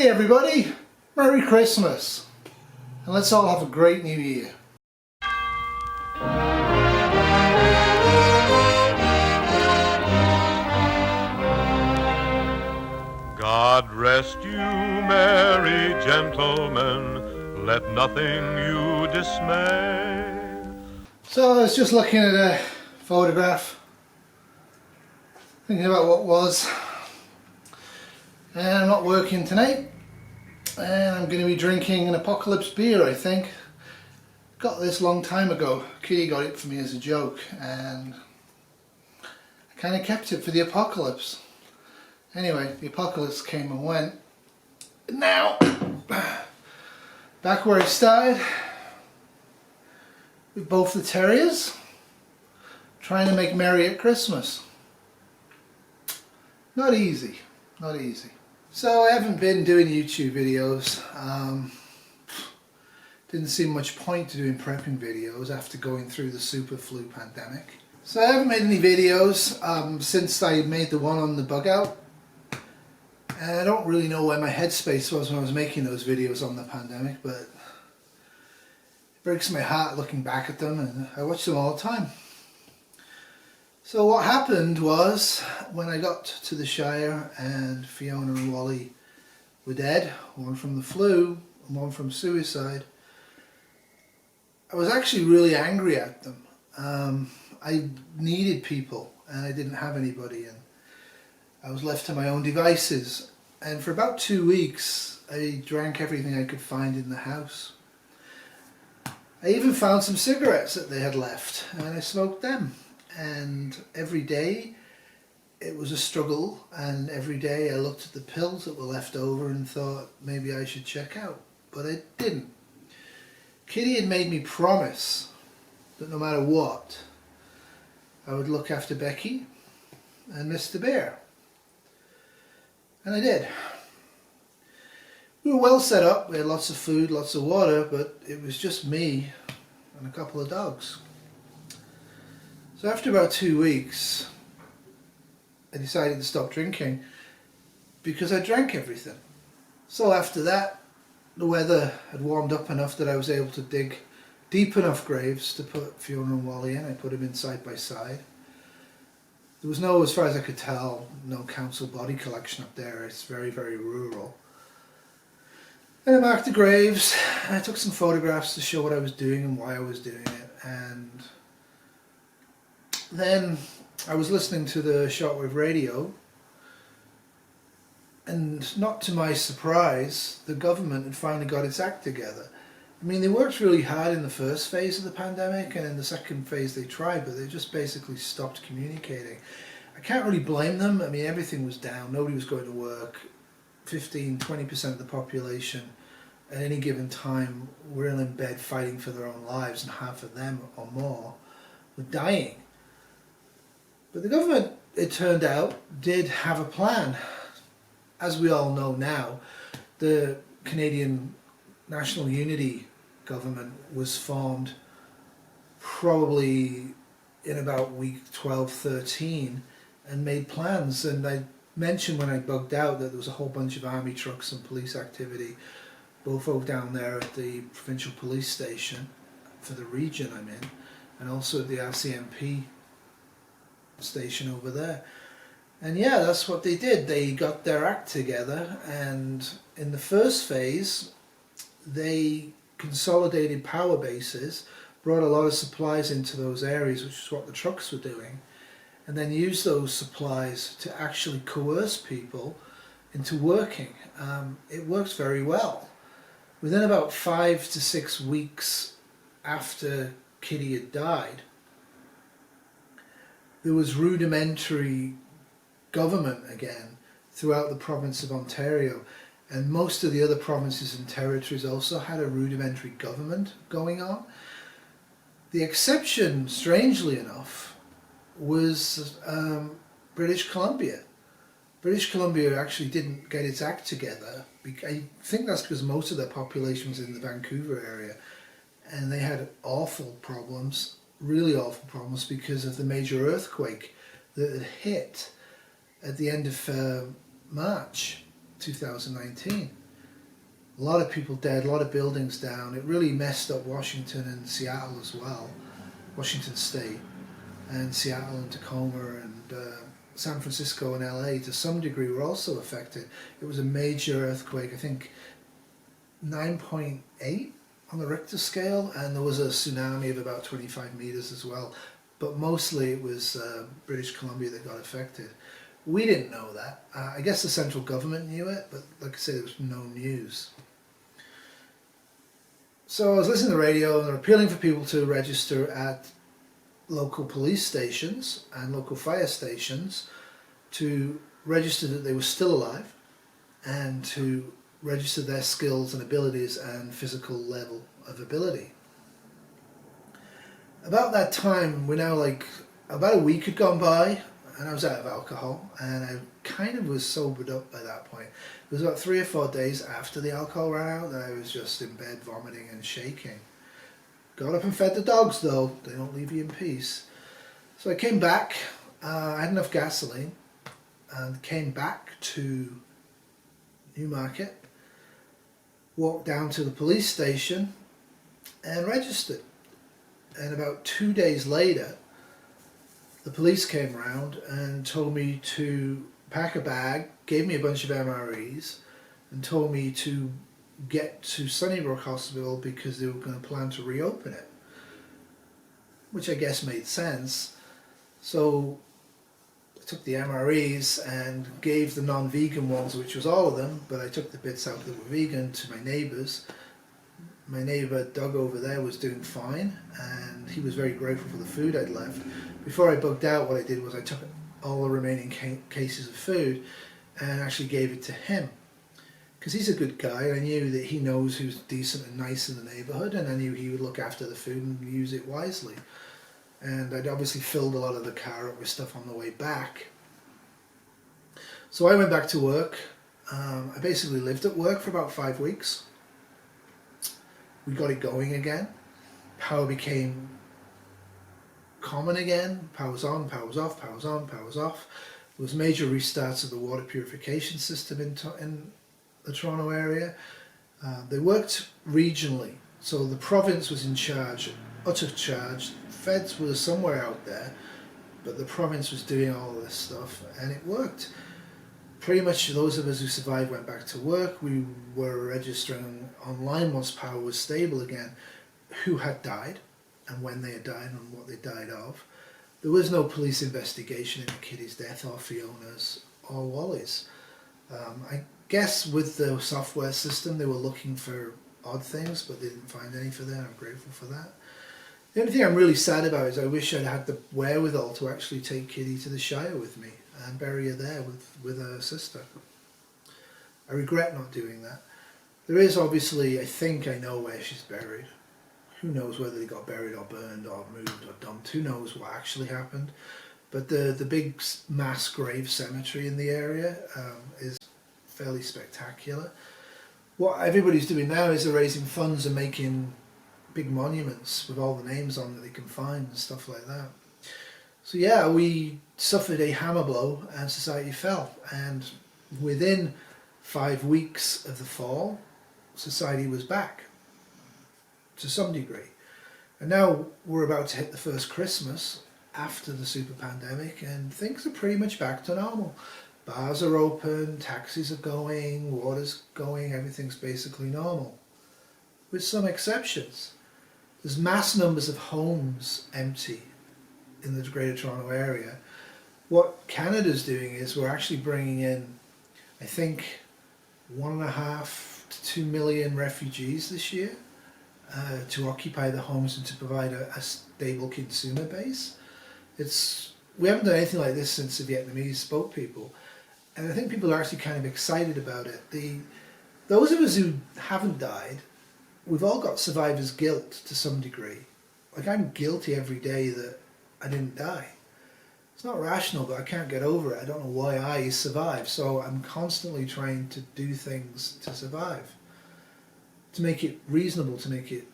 Hey everybody, Merry Christmas, and let's all have a great New Year. God rest you, merry gentlemen, let nothing you dismay. So I was just looking at a photograph, thinking about what was, and I'm not working tonight, and I'm going to be drinking an Apocalypse beer, I think. Got this long time ago. Kitty got it for me as a joke, and I kind of kept it for the apocalypse. Anyway, the apocalypse came and went. Now, back where I started, with both the terriers, trying to make merry at Christmas. Not easy, not easy. So I haven't been doing YouTube videos. Didn't see much point to doing prepping videos after going through the super flu pandemic. So I haven't made any videos since I made the one on the bug out. And I don't really know where my headspace was when I was making those videos on the pandemic, but it breaks my heart looking back at them, and I watch them all the time. So what happened was, when I got to the Shire and Fiona and Wally were dead, one from the flu and one from suicide, I was actually really angry at them. I needed people and I didn't have anybody, and I was left to my own devices, and for about 2 weeks I drank everything I could find in the house. I even found some cigarettes that they had left and I smoked them, and every day it was a struggle, and every day I looked at the pills that were left over and thought maybe I should check out, but I didn't. Kitty had made me promise that no matter what I would look after Becky and Mr. Behr. And I did. We were well set up, we had lots of food, lots of water, but it was just me and a couple of dogs. So after about 2 weeks, I decided to stop drinking because I drank everything. So after that, the weather had warmed up enough that I was able to dig deep enough graves to put Fiona and Wally in. I put them in side by side. There was no, as far as I could tell, no council body collection up there. It's very, very rural. And I marked the graves, and I took some photographs to show what I was doing and why I was doing it. And then I was listening to the shortwave radio, and not to my surprise, the government had finally got its act together. I mean, they worked really hard in the first phase of the pandemic, and in the second phase they tried, but they just basically stopped communicating. I can't really blame them. I mean, everything was down, nobody was going to work. 15–20% of the population at any given time were in bed fighting for their own lives, and half of them or more were dying. But the government, it turned out, did have a plan. As we all know now, the Canadian National Unity government was formed probably in about week 12–13 and made plans. And I mentioned when I bugged out that there was a whole bunch of army trucks and police activity, both over down there at the provincial police station for the region I'm in, and also at the RCMP station over there. And yeah, that's what they did. They got their act together, and in the first phase they consolidated power bases, brought a lot of supplies into those areas, which is what the trucks were doing, and then used those supplies to actually coerce people into working. It works very well. Within about 5 to 6 weeks after Kitty had died, there was rudimentary government again throughout the province of Ontario, and most of the other provinces and territories also had a rudimentary government going on. The exception, strangely enough, was British Columbia. British Columbia actually didn't get its act together. I think that's because most of their population was in the Vancouver area, and they had awful problems, really awful problems, because of the major earthquake that had hit at the end of March 2019. A lot of people dead, a lot of buildings down. It really messed up Washington and Seattle as well. Washington State and Seattle and Tacoma and San Francisco and LA to some degree were also affected. It was a major earthquake, I think 9.8 on the Richter scale, and there was a tsunami of about 25 meters as well. But mostly it was British Columbia that got affected. We didn't know that. I guess the central government knew it, but like I said, there was no news. So I was listening to the radio and they're appealing for people to register at local police stations and local fire stations to register that they were still alive and to register their skills and abilities and physical level of ability. About that time, we're now like, about a week had gone by and I was out of alcohol and I kind of was sobered up by that point. It was about 3 or 4 days after the alcohol ran out that I was just in bed vomiting and shaking. Got up and fed the dogs though, they don't leave you in peace. So I came back, I had enough gasoline and came back to Newmarket, walked down to the police station and registered. And about 2 days later, the police came around and told me to pack a bag, gave me a bunch of MREs and told me to get to Sunnybrook Hospital because they were going to plan to reopen it, which I guess made sense. So I took the MREs and gave the non-vegan ones, which was all of them, but I took the bits out that were vegan, to my neighbours. My neighbour Doug over there was doing fine and he was very grateful for the food I'd left. Before I bugged out, what I did was I took all the remaining cases of food and actually gave it to him. Because he's a good guy, I knew that he knows who's decent and nice in the neighbourhood, and I knew he would look after the food and use it wisely. And I'd obviously filled a lot of the car up with stuff on the way back. So I went back to work. I basically lived at work for about 5 weeks. We got it going again. Power became common again. Power's on, power's off, power's on, power's off. There was major restarts of the water purification system in the Toronto area. They worked regionally, so the province was in charge, utter charge. Feds were somewhere out there, but the province was doing all this stuff, and it worked. Pretty much those of us who survived went back to work. We were registering online once power was stable again, who had died, and when they had died, and what they died of. There was no police investigation into Kitty's death, or Fiona's, or Wally's. I guess with the software system they were looking for odd things, but they didn't find any for that. I'm grateful for that. The only thing I'm really sad about is I wish I'd had the wherewithal to actually take Kitty to the Shire with me and bury her there with her sister. I regret not doing that. There is obviously, I think I know where she's buried. Who knows whether they got buried or burned or moved or dumped. Who knows what actually happened. But the big mass grave cemetery in the area is fairly spectacular. What everybody's doing now is they're raising funds and making big monuments with all the names on that they can find and stuff like that. So yeah, we suffered a hammer blow and society fell, and within 5 weeks of the fall, society was back to some degree. And now we're about to hit the first Christmas after the super pandemic, and things are pretty much back to normal. Bars are open, taxis are going, water's going, everything's basically normal, with some exceptions. There's mass numbers of homes empty in the Greater Toronto area. What Canada's doing is we're actually bringing in, I think, 1.5 to 2 million refugees this year to occupy the homes and to provide a stable consumer base. We haven't done anything like this since the Vietnamese boat people, and I think people are actually kind of excited about it. Those of us who haven't died, we've all got survivor's guilt to some degree. Like, I'm guilty every day that I didn't die. It's not rational, but I can't get over it. I don't know why I survived, so I'm constantly trying to do things to survive, to make it reasonable, to make it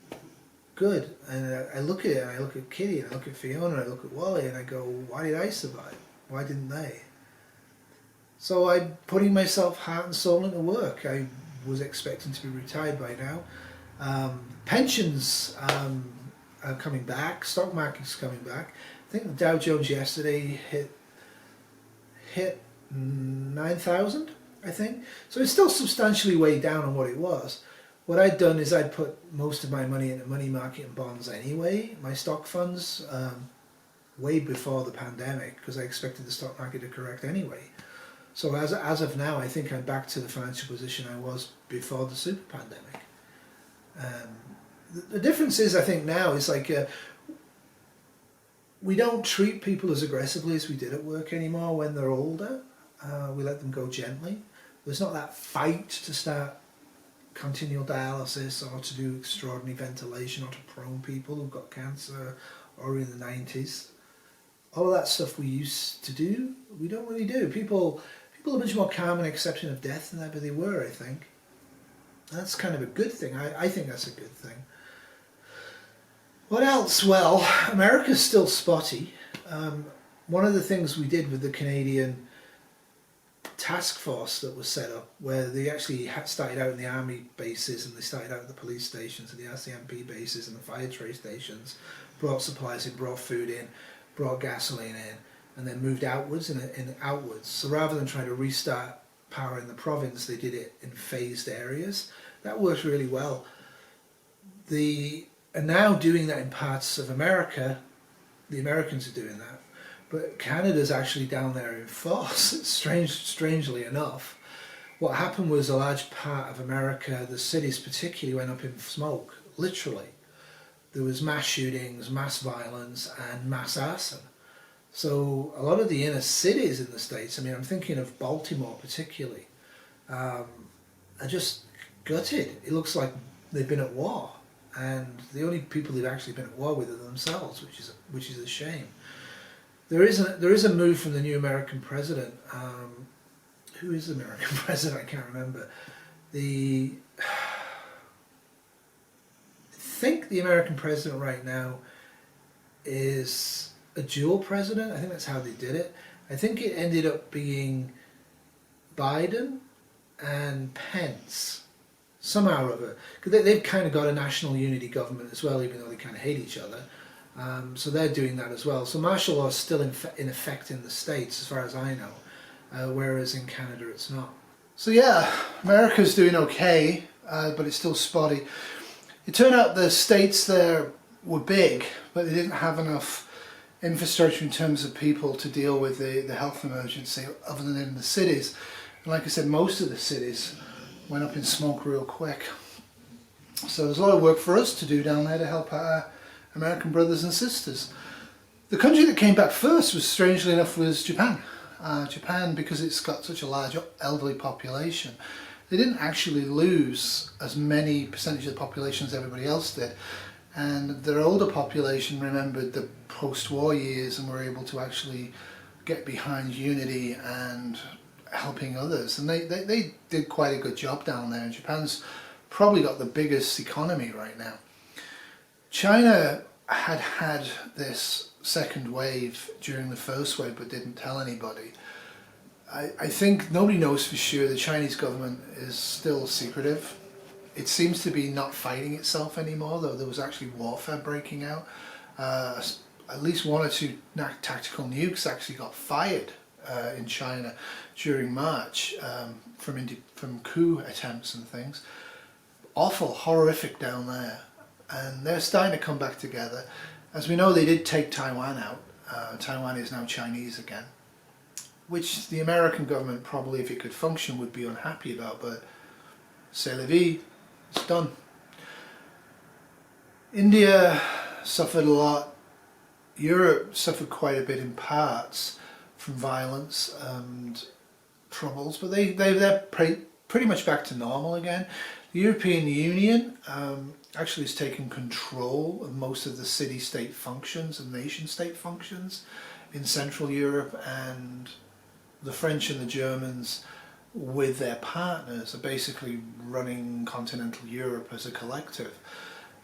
good. And I look at it, and I look at Kitty, and I look at Fiona, and I look at Wally, and I go, why did I survive? Why didn't they? So I'm putting myself heart and soul into work. I was expecting to be retired by now. Pensions are coming back. Stock market's coming back. I think the Dow Jones yesterday hit 9,000, I think. So it's still substantially way down on what it was. What I'd done is I'd put most of my money into money market and bonds anyway, my stock funds, way before the pandemic, because I expected the stock market to correct anyway. So as of now, I think I'm back to the financial position I was before the super pandemic. The difference is, I think now, is like we don't treat people as aggressively as we did at work anymore when they're older. We let them go gently. There's not that fight to start continual dialysis or to do extraordinary ventilation or to prone people who've got cancer or in the 90s. All of that stuff we used to do, we don't really do. People are much more calm and accepting of death than ever they were, I think. That's kind of a good thing. I think that's a good thing. What else? Well, America's still spotty. One of the things we did with the Canadian task force that was set up, where they actually started out in the army bases and they started out at the police stations and the RCMP bases and the fire trade stations, brought supplies in, brought food in, brought gasoline in, and then moved outwards and outwards. So rather than trying to restart power in the province, they did it in phased areas. That worked really well. They are now doing that in parts of America. The Americans are doing that. But Canada's actually down there in force. Strangely enough. What happened was a large part of America, the cities particularly, went up in smoke, literally. There was mass shootings, mass violence, and mass arson. So a lot of the inner cities in the States, I mean, I'm thinking of Baltimore particularly, are just gutted. It looks like they've been at war. And the only people they've actually been at war with are themselves, which is a shame. There is a move from the new American president. Who is the American president? I can't remember. I think the American president right now is a dual president. I think that's how they did it. I think it ended up being Biden and Pence, somehow or other. Because they've kind of got a national unity government as well, even though they kind of hate each other. So they're doing that as well. So martial law is still in effect in the States, as far as I know, whereas in Canada it's not. So yeah, America's doing okay, but it's still spotty. It turned out the states there were big, but they didn't have enough infrastructure in terms of people to deal with the health emergency, other than in the cities. And like I said, most of the cities went up in smoke real quick. So there's a lot of work for us to do down there to help our American brothers and sisters. The country that came back first, was strangely enough, was Japan. Japan, because it's got such a large elderly population, they didn't actually lose as many percentage of the population as everybody else did. And their older population remembered the post-war years and were able to actually get behind unity and helping others. And they did quite a good job down there. And Japan's probably got the biggest economy right now. China had this second wave during the first wave but didn't tell anybody. I think nobody knows for sure. The Chinese government is still secretive. It seems to be not fighting itself anymore, though there was actually warfare breaking out. At least one or two tactical nukes actually got fired in China during March from coup attempts and things. Awful, horrific down there. And they're starting to come back together. As we know, they did take Taiwan out. Taiwan is now Chinese again, which the American government probably, if it could function, would be unhappy about, but c'est la vie, it's done. India suffered a lot. Europe suffered quite a bit in parts from violence and troubles, but they're pretty much back to normal again. The European Union actually has taken control of most of the city-state functions and nation-state functions in Central Europe, and the French and the Germans, with their partners, are basically running continental Europe as a collective,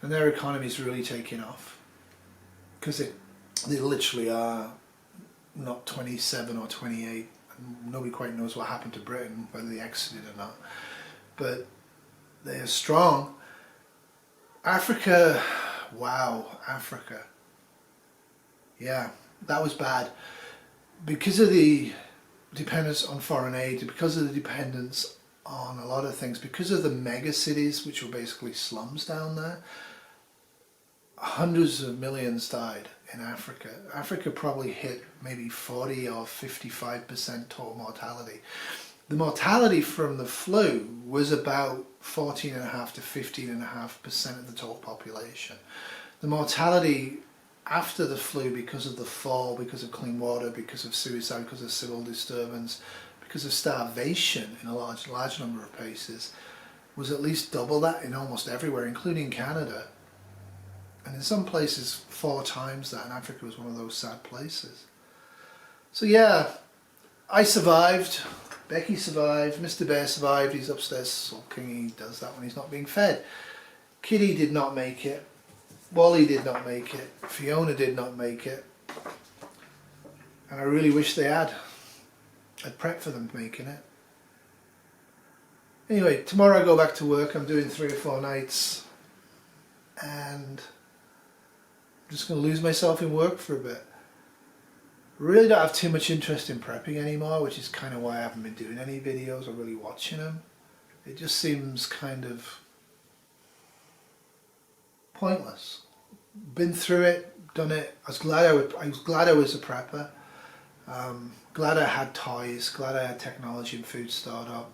and their economy's really taking off because they literally are not 27 or 28. Nobody quite knows what happened to Britain, whether they exited or not, but They are strong. Africa, wow, Africa. Yeah, that was bad. Because of the dependence on foreign aid, because of the dependence on a lot of things, because of the mega cities, which were basically slums down there, hundreds of millions died in Africa. Africa probably hit maybe 40 or 55% total mortality. The mortality from the flu was about 14.5 to 15.5% of the total population. The mortality after the flu, because of the fall, because of clean water, because of suicide, because of civil disturbance, because of starvation in a large number of places, was at least double that in almost everywhere, including Canada. And in some places 4 times that, and Africa was one of those sad places. So yeah, I survived, Becky survived, Mr. Behr survived, he's upstairs sulking, he does that when he's not being fed. Kitty did not make it, Wally did not make it, Fiona did not make it, and I really wish they had. I'd prepped for them making it. Anyway, tomorrow I go back to work, I'm doing 3 or 4 nights, and I'm just going to lose myself in work for a bit. Really don't have too much interest in prepping anymore, which is kind of why I haven't been doing any videos or really watching them. It just seems kind of pointless. Been through it, done it. I was glad I was a prepper. Glad I had toys, glad I had technology and food startup.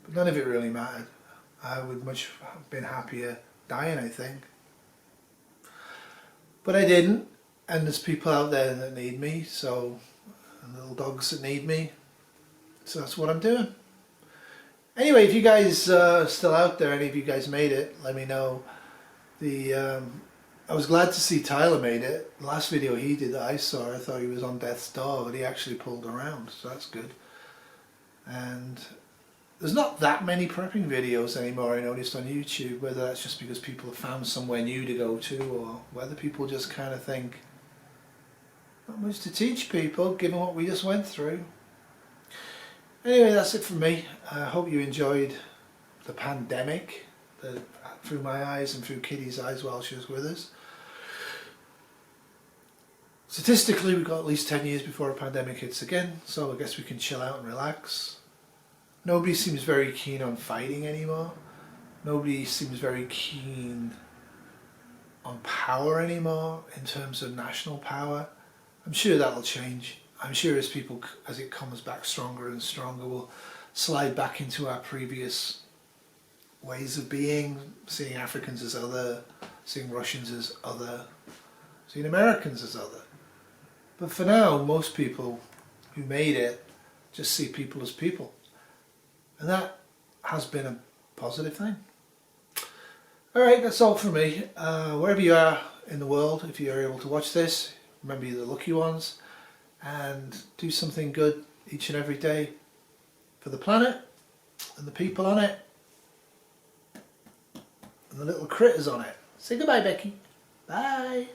But none of it really mattered. I would much have been happier dying, I think. But I didn't. And there's people out there that need me, so, and little dogs that need me, so that's what I'm doing. Anyway, if you guys are still out there, any of you guys made it, let me know. I was glad to see Tyler made it. The last video he did that I saw, I thought he was on death's door, but he actually pulled around, so that's good. And there's not that many prepping videos anymore, I noticed on YouTube, whether that's just because people have found somewhere new to go to, or whether people just kind of think, not much to teach people, given what we just went through. Anyway, that's it from me. I hope you enjoyed the pandemic, through my eyes and through Kitty's eyes while she was with us. Statistically, we've got at least 10 years before a pandemic hits again, so I guess we can chill out and relax. Nobody seems very keen on fighting anymore. Nobody seems very keen on power anymore, in terms of national power. I'm sure that'll change. I'm sure as it comes back stronger and stronger, we'll slide back into our previous ways of being, seeing Africans as other, seeing Russians as other, seeing Americans as other. But for now, most people who made it just see people as people. And that has been a positive thing. Alright, that's all from me. Wherever you are in the world, if you're able to watch this, remember you're the lucky ones, and do something good each and every day for the planet and the people on it and the little critters on it. Say goodbye, Becky. Bye.